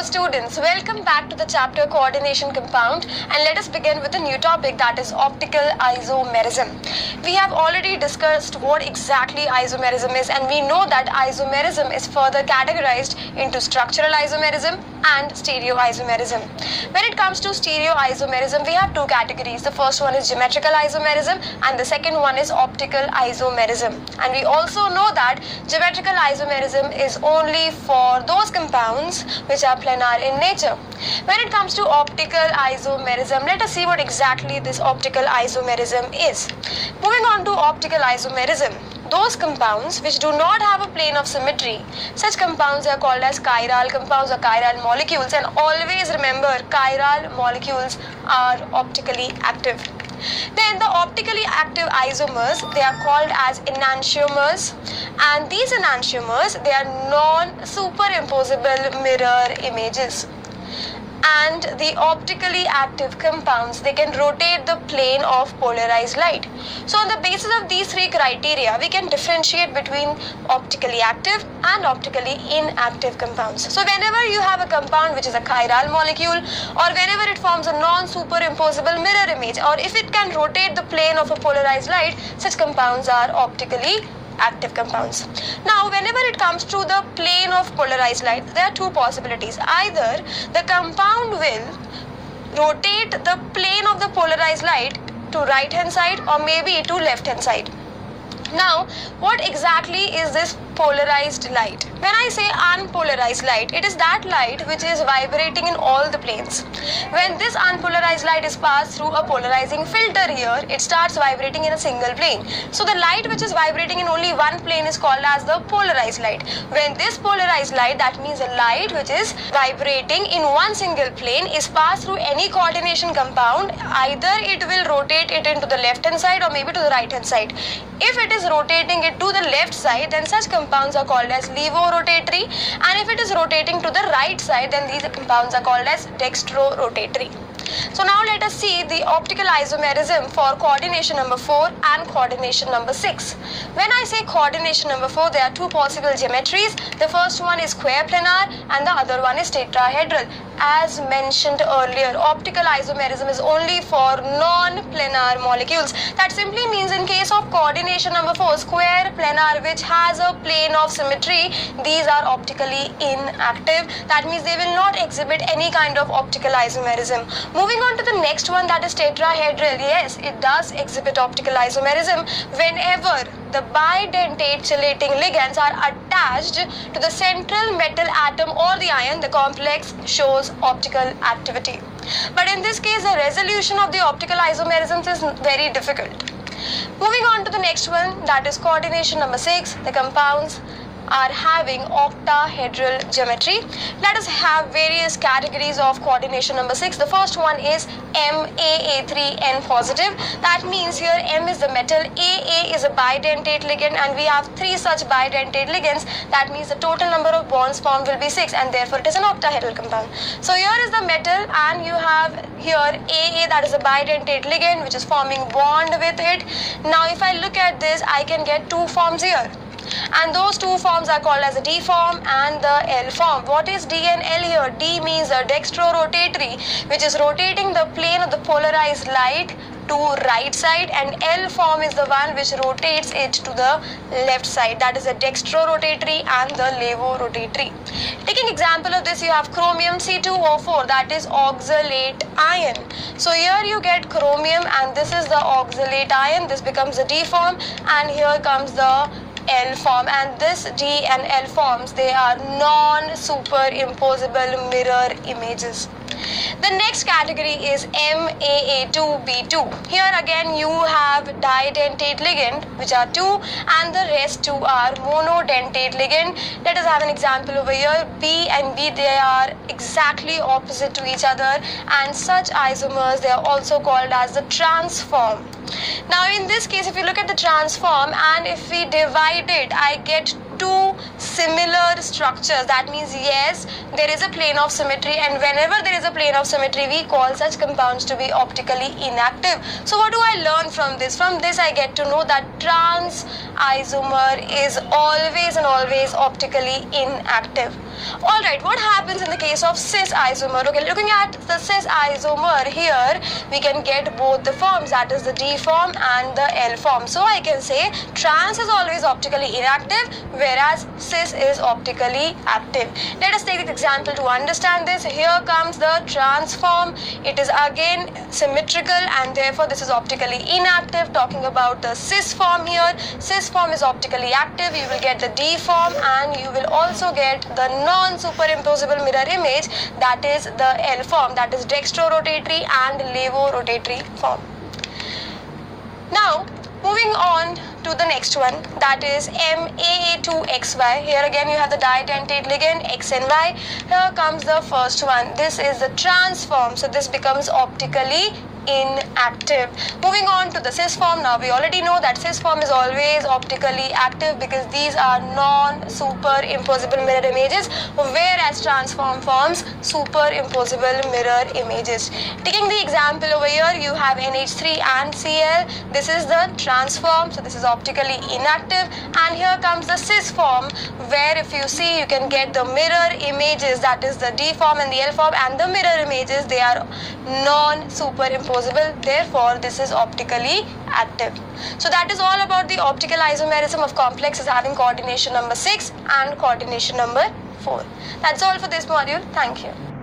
students, welcome back to the chapter Coordination Compound, and let us begin with a new topic, that is optical isomerism. We have already discussed what exactly isomerism is, and we know that isomerism is further categorized into structural isomerism and stereoisomerism. When it comes to stereoisomerism, we have two categories. The first one is geometrical isomerism and the second one is optical isomerism. And we also know that geometrical isomerism is only for those compounds which are planar in nature. When it comes to optical isomerism, let us see what exactly this optical isomerism is. Moving on to optical isomerism, those compounds which do not have a plane of symmetry, such compounds are called as chiral compounds or chiral molecules, and always remember chiral molecules are optically active. Then the optically active isomers, they are called as enantiomers, and these enantiomers, they are non-superimposable mirror images. And the optically active compounds, they can rotate the plane of polarized light. So on the basis of these three criteria, we can differentiate between optically active and optically inactive compounds. So whenever you have a compound which is a chiral molecule, or whenever it forms a non-superimposable mirror image, or if it can rotate the plane of a polarized light, such compounds are optically active compounds. Now, whenever it comes to the plane of polarized light, there are two possibilities. Either the compound will rotate the plane of the polarized light to right hand side or maybe to left hand side. Now, what exactly is this polarized light? When I say unpolarized light, it is that light which is vibrating in all the planes. When this unpolarized light is passed through a polarizing filter here, it starts vibrating in a single plane. So the light which is vibrating in only one plane is called as the polarized light. When this polarized light, that means a light which is vibrating in one single plane, is passed through any coordination compound, either it will rotate it into the left hand side or maybe to the right hand side. If it is rotating it to the left side, then such compounds are called as levorotatory, and if it is rotating to the right side, then these compounds are called as dextrorotatory. So now let us see the optical isomerism for coordination number 4 and coordination number 6. When I say coordination number 4, there are two possible geometries. The first one is square planar and the other one is tetrahedral. As mentioned earlier, optical isomerism is only for non-planar molecules. That simply means in case of coordination number 4, square planar which has a plane of symmetry, these are optically inactive. That means they will not exhibit any kind of optical isomerism. Moving on to the next one, that is tetrahedral. Yes, it does exhibit optical isomerism whenever the bidentate chelating ligands are attached to the central metal atom or the ion. The complex shows optical activity. But in this case, the resolution of the optical isomerisms is very difficult. Moving on to the next one, that is coordination number 6. The compounds are having octahedral geometry. Let us have various categories of coordination number 6. The first one is MAA3N positive. That means here M is the metal, AA is a bidentate ligand, and we have 3 such bidentate ligands. That means the total number of bonds formed will be 6, and therefore it is an octahedral compound. So here is the metal, and you have here AA, that is a bidentate ligand which is forming bond with it. Now if I look at this, I can get 2 forms here. And those 2 forms are called as the D form and the L form. What is D and L here? D means the dextrorotatory, which is rotating the plane of the polarized light to right side, and L form is the one which rotates it to the left side. That is the dextrorotatory and the levorotatory. Taking example of this, you have chromium C2O4, that is oxalate ion. So here you get chromium and this is the oxalate ion. This becomes the D form, and here comes the L form, and this D and L forms, they are non-superimposable mirror images. The next category is MAA2B2. Here again you have didentate ligand, which are 2, and the rest 2 are monodentate ligand. Let us have an example over here. B and B, they are exactly opposite to each other, and such isomers, they are also called as the transform. Now in this case, if you look at the transform and if we divide it, I get two similar structures. That means yes, there is a plane of symmetry, and whenever there is a plane of symmetry, we call such compounds to be optically inactive. So what do I learn from this? From this I get to know that trans isomer is always and always optically inactive. Alright, what happens in the case of cis isomer? Okay, looking at the cis isomer here, we can get both the forms, that is the D form and the L form. So I can say trans is always optically inactive, whereas cis is optically active. Let us take this example to understand this. Here comes the trans form. It is again symmetrical and therefore this is optically inactive. Talking about the cis form here, cis form is optically active. You will get the D form and you will also get the non-superimposable mirror image, that is the L form, that is dextrorotatory and levorotatory form. Now, moving on to the next one, that is MAA2XY. Here again you have the didentate ligand X and Y. Here comes the first one. This is the trans form, so this becomes optically inactive. Moving on to the cis form. Now we already know that cis form is always optically active because these are non-superimposable mirror images, whereas transform forms superimposable mirror images. Taking the example over here, you have NH3 and Cl. This is the transform, so this is optically inactive, and here comes the cis form, where if you see, you can get the mirror images, that is the D form and the L form, and the mirror images, they are non-superimposable. Therefore, this is optically active. So that is all about the optical isomerism of complexes having coordination number 6 and coordination number 4. That's all for this module. Thank you.